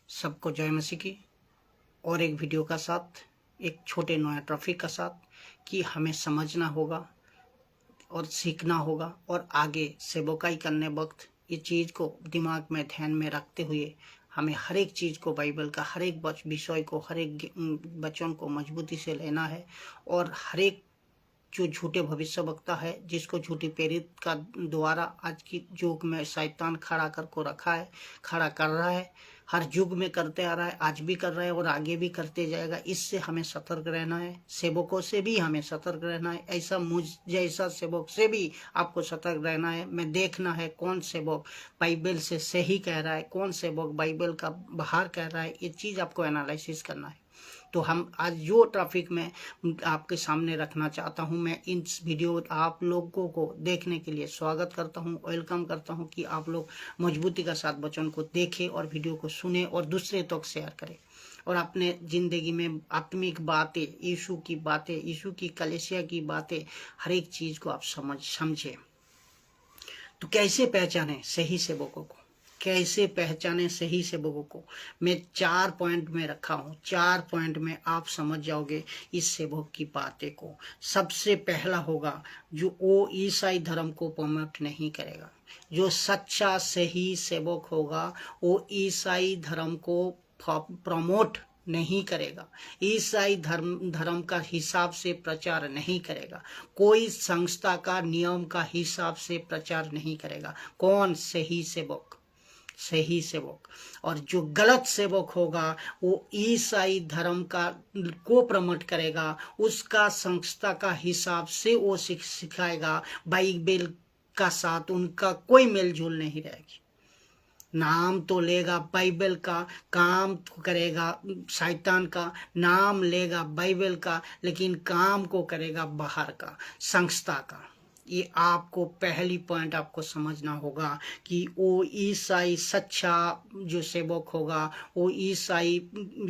सबको जय मसीह की। और एक वीडियो का साथ, एक छोटे नया टॉपिक का साथ कि हमें समझना होगा और सीखना होगा और आगे सेवकाई करने वक्त ये चीज़ को दिमाग में ध्यान में रखते हुए हमें हर एक चीज़ को, बाइबल का हर एक विषय को, हर एक वचन को मजबूती से लेना है। और हर एक जो झूठे भविष्यवक्ता है, जिसको झूठी प्रेरित का द्वारा आज की युग में शैतान खड़ा कर को रखा है, खड़ा कर रहा है, हर युग में करते आ रहा है, आज भी कर रहा है और आगे भी करते जाएगा। इससे हमें सतर्क रहना है, सेवकों से भी हमें सतर्क रहना है। ऐसा मुझ जैसा सेवक से भी आपको सतर्क रहना है। मैं देखना है कौन सेवक बाइबल से सही कह रहा है, कौन सेवक बाइबल का बाहर कह रहा है। ये चीज़ आपको एनालिसिस करना है। तो हम आज जो टॉपिक में आपके सामने रखना चाहता हूं, मैं इन वीडियो आप लोगों को देखने के लिए स्वागत करता हूं, वेलकम करता हूं कि आप लोग मजबूती का साथ वचन को देखें और वीडियो को सुने और दूसरे तक शेयर करें और अपने ज़िंदगी में आत्मिक बातें, यीशु की बातें, यीशु की कलीसिया की बातें, हर एक चीज़ को आप समझें। तो कैसे पहचानें सही सेवकों को, कैसे पहचाने सही सेवकों को, मैं 4 पॉइंट में रखा हूँ। 4 पॉइंट में आप समझ जाओगे इस सेवक की बातें को। सबसे पहला होगा जो वो ईसाई धर्म को प्रमोट नहीं करेगा। जो सच्चा सही सेवक होगा वो ईसाई धर्म को प्रमोट नहीं करेगा, ईसाई धर्म का हिसाब से प्रचार नहीं करेगा, कोई संस्था का नियम का हिसाब से प्रचार नहीं करेगा। कौन? सही सेवक, सही सेवक। और जो गलत सेवक होगा वो ईसाई धर्म का को प्रमोट करेगा, उसका संस्था का हिसाब से वो सिखाएगा, बाइबल का साथ उनका कोई मेलजोल नहीं रहेगी। नाम तो लेगा बाइबल का, काम तो करेगा शैतान का, नाम लेगा बाइबल का, लेकिन काम को करेगा बाहर का, संस्था का। ये आपको पहली पॉइंट आपको समझना होगा कि वो ईसाई सच्चा जो सेवक होगा वो ईसाई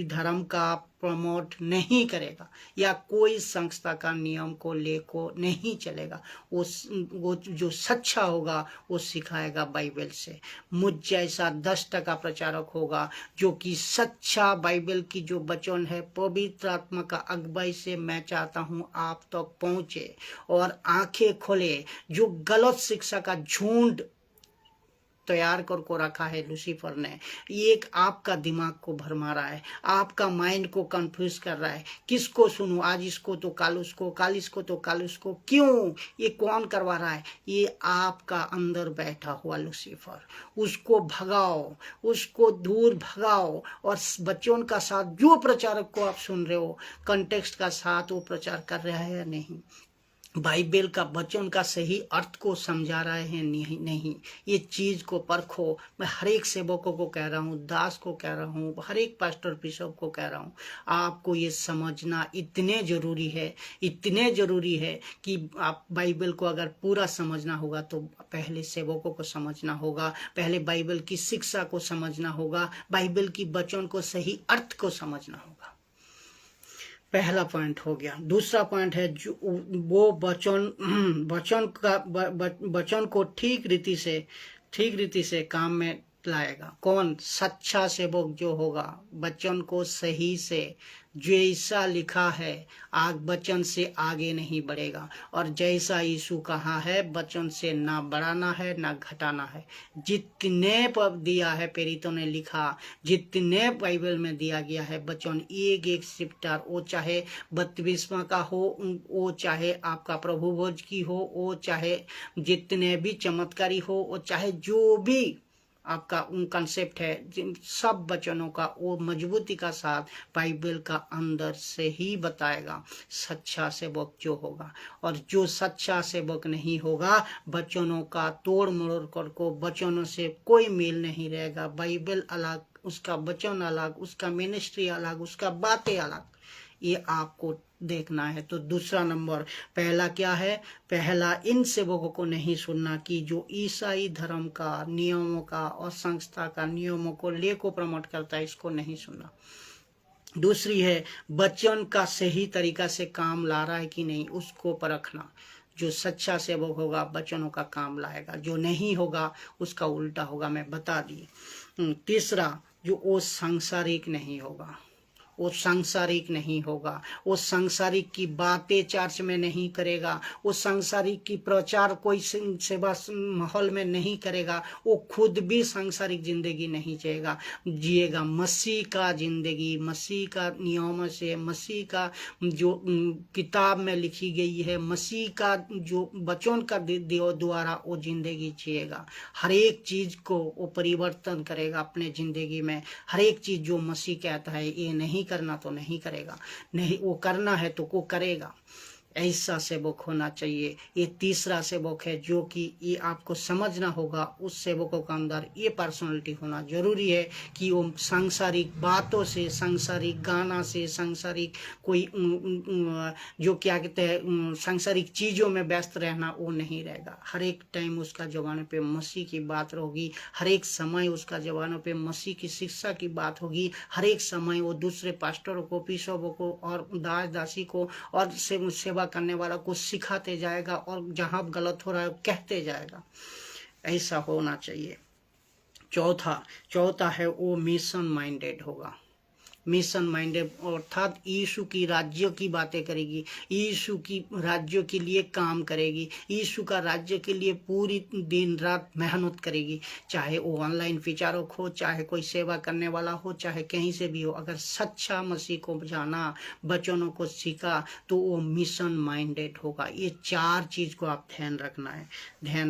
धर्म का प्रमोट नहीं करेगा या कोई संस्था का नियम को लेको नहीं चलेगा। वो जो सच्चा होगा वो सिखाएगा बाइबल से। मुझ जैसा 10% प्रचारक होगा जो कि सच्चा बाइबल की जो वचन है, पवित्र आत्मा का अगुवाई से मैं चाहता हूँ आप तक तो पहुँचे और आंखें खोले। जो गलत शिक्षा का झुंड तैयार करके रखा है लूसीफर ने, एक आपका दिमाग को भरमा रहा है, आपका माइंड को कंफ्यूज कर रहा है। किसको सुनूं, आज इसको तो कल उसको, कल इसको तो कल उसको। क्यों? ये कौन करवा रहा है? ये आपका अंदर बैठा हुआ लूसीफर। उसको भगाओ, उसको दूर भगाओ। और बच्चों का साथ जो प्रचारक को आप सुन रहे हो, कंटेक्स्ट का साथ वो प्रचार कर रहा है या नहीं, बाइबल का वचन का सही अर्थ को समझा रहे हैं नहीं, ये चीज़ को परखो। मैं हर एक सेवकों को कह रहा हूँ, दास को कह रहा हूँ, हर एक पास्टर बिशप को कह रहा हूँ, आपको ये समझना इतने ज़रूरी है, इतने ज़रूरी है कि आप बाइबल को अगर पूरा समझना होगा तो पहले सेवकों को समझना होगा, पहले बाइबल की शिक्षा को समझना होगा, बाइबल की वचन को सही अर्थ को समझना होगा। पहला पॉइंट हो गया। दूसरा पॉइंट है जो वो वचन को ठीक रीति से काम में लाएगा। कौन? सच्चा सेवक जो होगा, वचन को सही से जैसा लिखा है वचन से आगे नहीं बढ़ेगा। और जैसा यीशु कहा है, वचन से ना बढ़ाना है ना घटाना है। जितने पर दिया है प्रेरितों ने लिखा, जितने बाइबल में दिया गया है वचन, एक एक चैप्टर, वो चाहे 32वां का हो, वो चाहे आपका प्रभु भोज की हो, वो चाहे जितने भी चमत्कारी हो, वो चाहे जो भी आपका कंसेप्ट है, सब वचनों का वो मजबूती का साथ बाइबल का अंदर से ही बताएगा सच्चा सेवक जो होगा। और जो सच्चा सेवक नहीं होगा, वचनों का तोड़ मरोड़ कर को, वचनों से कोई मेल नहीं रहेगा। बाइबल अलग, उसका वचन अलग, उसका मिनिस्ट्री अलग, उसका बातें अलग, ये आपको देखना है। तो दूसरा नंबर, पहला क्या है? पहला, इन सेवकों को नहीं सुनना कि जो ईसाई धर्म का नियमों का और संस्था का नियमों को लेको प्रमोट करता है, इसको नहीं सुनना। दूसरी है वचन का सही तरीका से काम ला रहा है कि नहीं, उसको परखना। जो सच्चा सेवक होगा वचनों का काम लाएगा, जो नहीं होगा उसका उल्टा होगा, मैं बता दी। तीसरा, जो वो सांसारिक नहीं होगा, वो सांसारिक नहीं होगा, वो सांसारिक की बातें चर्च में नहीं करेगा, वो सांसारिक की प्रचार कोई सेवा माहौल में नहीं करेगा, वो खुद भी सांसारिक जिंदगी नहीं जिएगा। मसीह का जिंदगी, मसीह का नियम से, मसीह का जो किताब में लिखी गई है, मसीह का जो वचन का द्वारा वो जिंदगी जिएगा। हर एक चीज को वो परिवर्तन करेगा अपने जिंदगी में। हर एक चीज जो मसीह कहता है ये नहीं करना तो नहीं करेगा, नहीं वो करना है तो वो करेगा। ऐसा सेवक होना चाहिए। ये तीसरा सेवक है जो कि ये आपको समझना होगा, उस सेवकों के अंदर ये पर्सनालिटी होना जरूरी है कि वो सांसारिक बातों से, सांसारिक गाना से, सांसारिक कोई जो क्या कहते हैं सांसारिक चीज़ों में व्यस्त रहना वो नहीं रहेगा। हर एक टाइम उसका जवानों पे मसीह की बात होगी, हर एक समय उसका जवानों पे मसीह की शिक्षा की बात होगी, हर एक समय वो दूसरे पास्टरों को, बिशपों को और दास दासी को और सेवा करने वाला को सिखाते जाएगा और जहां गलत हो रहा है कहते जाएगा। ऐसा होना चाहिए। चौथा है वो मिशन माइंडेड होगा। मिशन माइंडेड अर्थात यीशु की राज्य की बातें करेगी, यीशु की राज्य के लिए काम करेगी, यीशु का राज्य के लिए पूरी दिन रात मेहनत करेगी। चाहे वो ऑनलाइन विचारक हो, चाहे कोई सेवा करने वाला हो, चाहे कहीं से भी हो, अगर सच्चा मसीह को जाना, वचनों को सीखा तो वो मिशन माइंडेड होगा। ये 4 चीज को आप ध्यान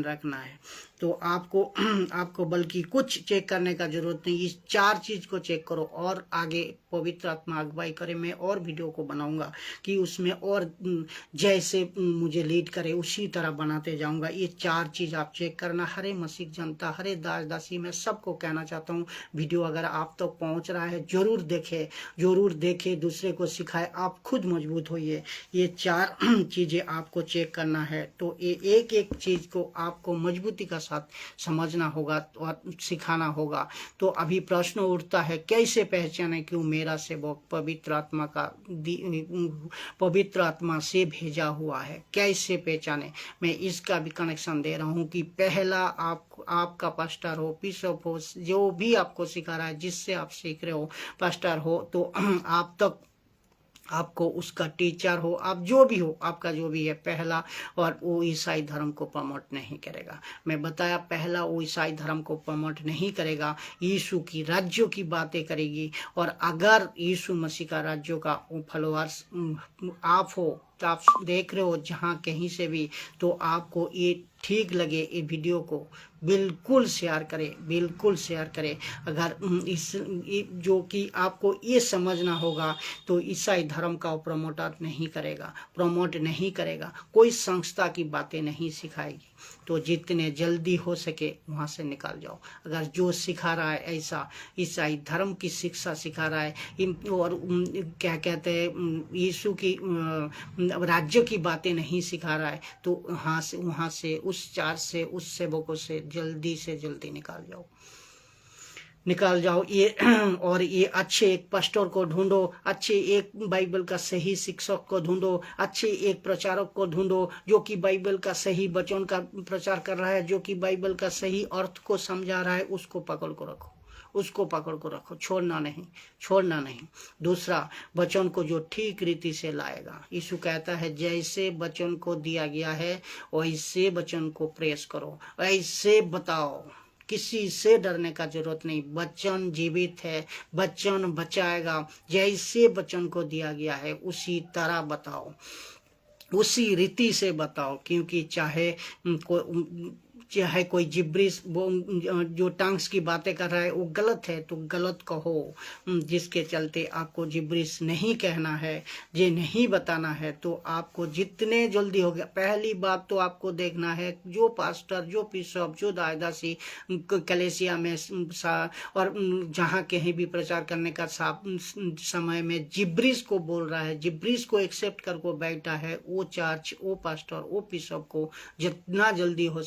रखना है। तो आपको बल्कि कुछ चेक करने का जरूरत नहीं, इस 4 चीज को चेक करो और आगे पवित्र आत्मा अगुवाई करे। मैं और वीडियो को बनाऊंगा कि उसमें और जैसे मुझे लीड करे उसी तरह बनाते जाऊंगा। ये 4 चीज आप चेक करना। हरे मसीह जनता, हरे दास दासी, मैं सबको कहना चाहता हूँ, वीडियो अगर आप तक तो पहुंच रहा है जरूर देखे, दूसरे को सिखाए, आप खुद मजबूत होइए। ये 4 चीजें आपको चेक करना है। तो ये एक चीज को आपको मजबूती का साथ समझना होगा और सिखाना होगा। तो अभी प्रश्न उठता है, कैसे पहचाने क्यों मेरा सेवक पवित्र आत्मा से भेजा हुआ है? कैसे पहचाने? मैं इसका भी कनेक्शन दे रहा हूँ कि पहला आपका पास्टर हो, बिशप हो, जो भी आपको सिखा रहा है, जिससे आप सीख रहे हो, पास्टर हो, तो आप तक आपको उसका टीचर हो, आप जो भी हो, आपका जो भी है पहला, और वो ईसाई धर्म को प्रमोट नहीं करेगा। मैं बताया, पहला वो ईसाई धर्म को प्रमोट नहीं करेगा, यीशु की राज्यों की बातें करेगी। और अगर यीशु मसीह का राज्यों का फॉलोअर्स आप हो, तो आप देख रहे हो जहाँ कहीं से भी, तो आपको ये ठीक लगे ये वीडियो को बिल्कुल शेयर करें। अगर जो कि आपको ये समझना होगा, तो ईसाई धर्म का प्रमोट नहीं करेगा, कोई संस्था की बातें नहीं सिखाएगी। तो जितने जल्दी हो सके वहाँ से निकल जाओ। अगर जो सिखा रहा है ऐसा ईसाई धर्म की शिक्षा सिखा रहा है और क्या कहते हैं यीशु की राज्य की बातें नहीं सिखा रहा है, तो वहाँ से उस चार्ज से, उस सेवकों से जल्दी निकाल जाओ। ये अच्छे एक पास्टर को ढूंढो, अच्छे एक बाइबल का सही शिक्षक को ढूंढो, अच्छे एक प्रचारक को ढूंढो जो कि बाइबल का सही वचन का प्रचार कर रहा है, जो कि बाइबल का सही अर्थ को समझा रहा है। उसको पकड़ को रखो, छोड़ना नहीं। दूसरा, वचन को जो ठीक रीति से लाएगा। यीशु कहता है, जैसे वचन को दिया गया है वैसे वचन को प्रेस करो, ऐसे बताओ, किसी से डरने का जरूरत नहीं। वचन जीवित है, वचन बचाएगा। जैसे वचन को दिया गया है उसी तरह बताओ, उसी रीति से बताओ। क्योंकि चाहे कोई जिब्रिस जो टंग्स की बातें कर रहा है वो गलत है तो गलत कहो, जिसके चलते आपको जिब्रिस नहीं कहना है, ये नहीं बताना है। तो आपको जितने जल्दी हो गया, पहली बात तो आपको देखना है जो पास्टर, जो बिशप, जो दासी कलेसिया में और जहाँ कहीं भी प्रचार करने का समय में जिब्रिस को बोल रहा है, जिब्रिस को एक्सेप्ट करके बैठा है, वो चर्च, वो पास्टर, वो बिशप को जितना जल्दी हो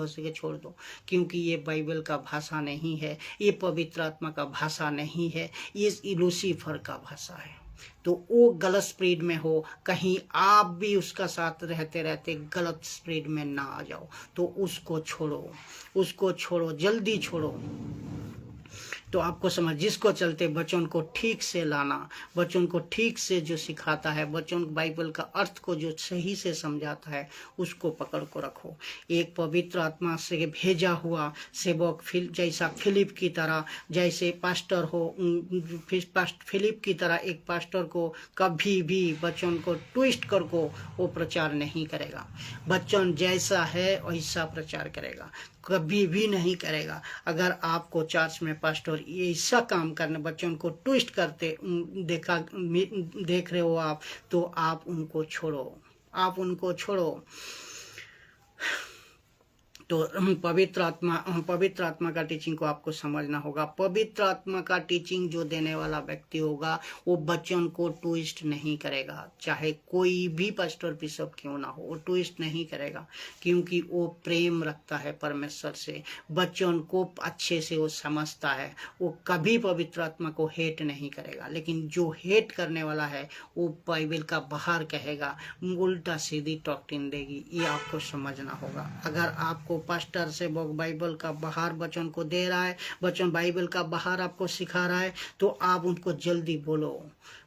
सके छोड़ दो। क्योंकि ये बाइबल का भाषा नहीं है, ये पवित्र आत्मा का भाषा नहीं है, ये लूसीफर का भाषा है। तो वो गलत स्प्रीड में हो, कहीं आप भी उसका साथ रहते गलत स्प्रीड में ना आ जाओ। तो उसको छोड़ो, जल्दी छोड़ो। तो आपको समझ, जिसको चलते वचन को ठीक से लाना, वचन को ठीक से जो सिखाता है, वचन बाइबल का अर्थ को जो सही से समझाता है, उसको पकड़ को रखो। एक पवित्र आत्मा से भेजा हुआ सेवक जैसा फिलिप की तरह, जैसे पास्टर हो, फिलिप की तरह एक पास्टर को कभी भी वचन को ट्विस्ट कर को वो प्रचार नहीं करेगा। वचन जैसा है वैसा प्रचार करेगा, कभी भी नहीं करेगा। अगर आपको चर्च में पास्टर ऐसा काम करने, वचन को ट्विस्ट करते देख रहे हो आप, तो आप उनको छोड़ो, आप उनको छोड़ो। तो पवित्र आत्मा का टीचिंग को आपको समझना होगा। पवित्र आत्मा का टीचिंग जो देने वाला व्यक्ति होगा वो वचन को ट्विस्ट नहीं करेगा, चाहे कोई भी पास्टर बिशप क्यों ना हो, वो ट्विस्ट नहीं करेगा, क्योंकि वो प्रेम रखता है परमेश्वर से, वचन को अच्छे से वो समझता है, वो कभी पवित्र आत्मा को हेट नहीं करेगा। लेकिन जो हेट करने वाला है वो बाइबल का बाहर कहेगा, उल्टा सीधी डॉक्ट्रिन देगी, ये आपको समझना होगा। अगर आपको पास्टर से बाइबल का बाहर वचन को दे रहा है, वचन बाइबल का बाहर आपको सिखा रहा है, तो आप उनको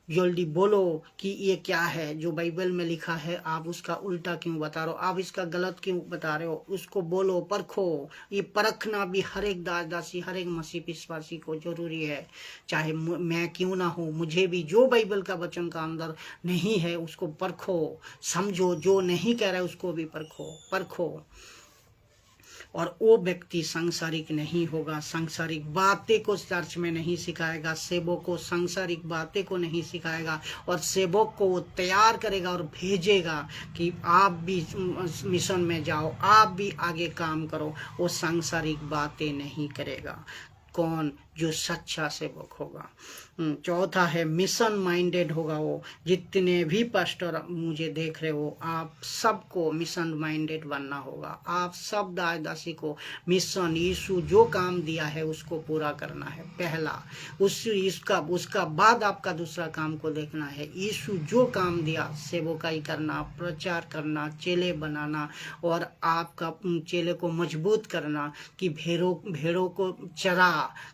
जल्दी बोलो कि ये क्या है जो बाइबल में लिखा है, आप उसका उल्टा क्यों बता रहे हो, आप इसका गलत क्यों बता रहे हो, उसको बोलो, परखो। ये परखना भी हर एक दासी, हर एक मसीह विश्वासी को जरूरी है, चाहे मैं क्यों ना हूँ, मुझे भी जो बाइबल का वचन का अंदर नहीं है उसको परखो, समझो, जो नहीं कह रहा है उसको भी परखो। और वो व्यक्ति सांसारिक नहीं होगा, सांसारिक बातें को चर्च में नहीं सिखाएगा, सेवक को सांसारिक बातें को नहीं सिखाएगा, और सेवक को वो तैयार करेगा और भेजेगा कि आप भी मिशन में जाओ, आप भी आगे काम करो। वो सांसारिक बातें नहीं करेगा। कौन? जो सच्चा सेवक होगा। चौथा है मिशन माइंडेड होगा वो। जितने भी पास्टर मुझे देख रहे हो, आप सबको मिशन माइंडेड बनना होगा। आप सब दासी को मिशन, यीशु जो काम दिया है उसको पूरा करना है पहला, उसका बाद आपका दूसरा काम को देखना है। यीशु जो काम दिया, सेवकाई करना, प्रचार करना, चेले बनाना, और आपका चेले को मजबूत करना कि भेड़ों को चरा,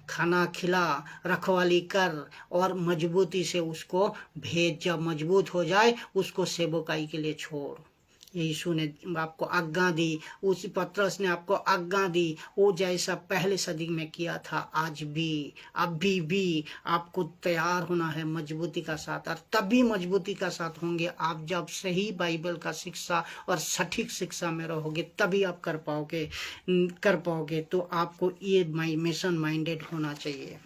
खाना खिला, रखवाली कर, और मजबूती से उसको भेज, जब मजबूत हो जाए उसको सेवकाई के लिए छोड़। यीशु ने आपको आज्ञा दी, उस पतरस ने आपको आज्ञा दी, वो जैसा पहले सदी में किया था, आज भी अभी भी आपको तैयार होना है मजबूती का साथ। और तभी मजबूती का साथ होंगे आप जब सही बाइबल का शिक्षा और सटीक शिक्षा में रहोगे, तभी आप कर पाओगे। तो आपको ये मिशन माइंडेड होना चाहिए,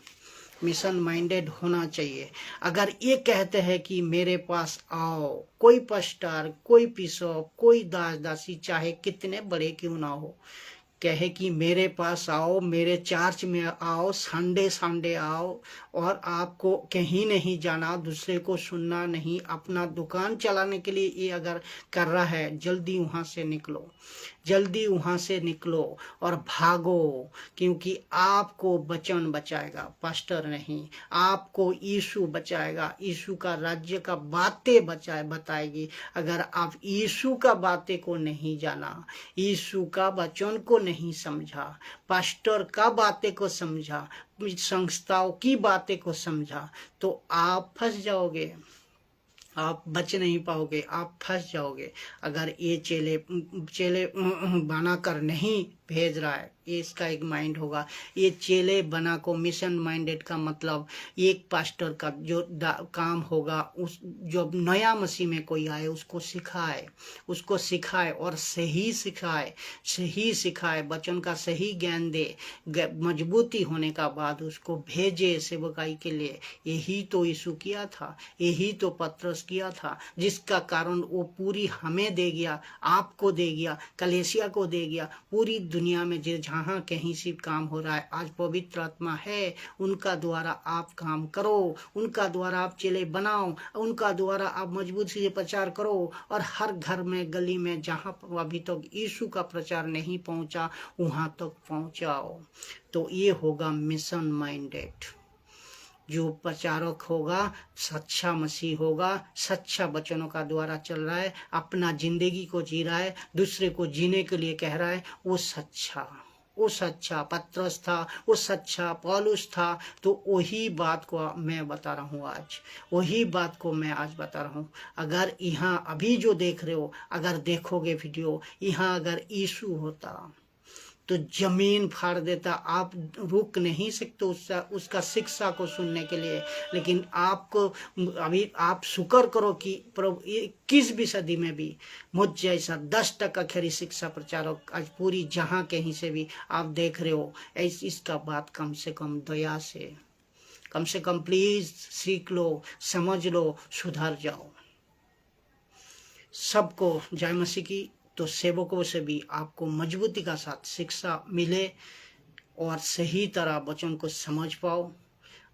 मिशन माइंडेड होना चाहिए। अगर ये कहते हैं कि मेरे पास आओ, कोई पास्टर, कोई बिशप, कोई दासी, चाहे कितने बड़े क्यों ना हो, कहे कि मेरे पास आओ, मेरे चर्च में आओ, संडे आओ, और आपको कहीं नहीं जाना, दूसरे को सुनना नहीं, अपना दुकान चलाने के लिए ये अगर कर रहा है, जल्दी वहाँ से निकलो और भागो, क्योंकि आपको वचन बचाएगा, पास्टर नहीं। आपको यीशु बचाएगा, यीशु का राज्य का बातें बताएगी। अगर आप यीशु का बातें को नहीं जाना, यीशु का वचन को नहीं समझा, पास्टर का बातें को समझा, संस्थाओं की बातें को समझा, तो आप फंस जाओगे, आप बच नहीं पाओगे, आप फंस जाओगे। अगर ये चेले बनाकर नहीं भेज रहा है, ये इसका एक माइंड होगा। ये चेले बना को मिशन माइंडेड का मतलब एक पास्टर का जो काम होगा, उस जो नया मसीह में कोई आए उसको सिखाए और सही सिखाए, वचन का सही ज्ञान दे, मजबूती होने का बाद उसको भेजे सेवकाई के लिए। यही तो यीशु किया था, यही तो पतरस किया था, जिसका कारण वो पूरी हमें दे गया, आपको दे गया, कलीसिया को दे गया, पूरी दुनिया में जहाँ कहीं से काम हो रहा है। आज पवित्र आत्मा है, उनका द्वारा आप काम करो, उनका द्वारा आप चेले बनाओ, उनका द्वारा आप मजबूती से प्रचार करो, और हर घर में, गली में, जहाँ अभी तक यीशु का प्रचार नहीं पहुँचा वहाँ तक पहुँचाओ। तो ये होगा मिशन माइंडेड। जो प्रचारक होगा, सच्चा मसीह होगा, सच्चा वचनों का द्वारा चल रहा है, अपना जिंदगी को जी रहा है, दूसरे को जीने के लिए कह रहा है, वो वो सच्चा पत्रस था, वो सच्चा पौलुस था। तो वही बात को मैं बता रहा हूँ आज, वही बात को मैं आज बता रहा हूँ। अगर यहाँ अभी जो देख रहे हो, अगर देखोगे वीडियो, यहाँ अगर यीशु होता तो जमीन फाड़ देता। आप रुक नहीं सकते उसका शिक्षा को सुनने के लिए। लेकिन आपको अभी आप शुक्र करो कि प्रभु 21वीं सदी में भी मुझ जैसा 10% खरी शिक्षा प्रचारक आज पूरी जहां कहीं से भी आप देख रहे हो, इसका बात कम से कम दया से, कम से कम प्लीज सीख लो, समझ लो, सुधर जाओ। सबको जय मसीह की। तो सेवकों से भी आपको मजबूती का साथ शिक्षा मिले और सही तरह वचन को समझ पाओ,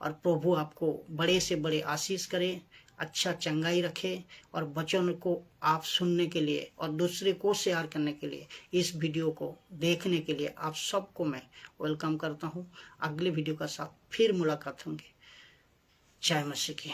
और प्रभु आपको बड़े से बड़े आशीष करे, अच्छा चंगाई रखे। और वचन को आप सुनने के लिए और दूसरे को शेयर करने के लिए, इस वीडियो को देखने के लिए आप सबको मैं वेलकम करता हूँ। अगले वीडियो का साथ फिर मुलाकात होंगे। जय मसीह की।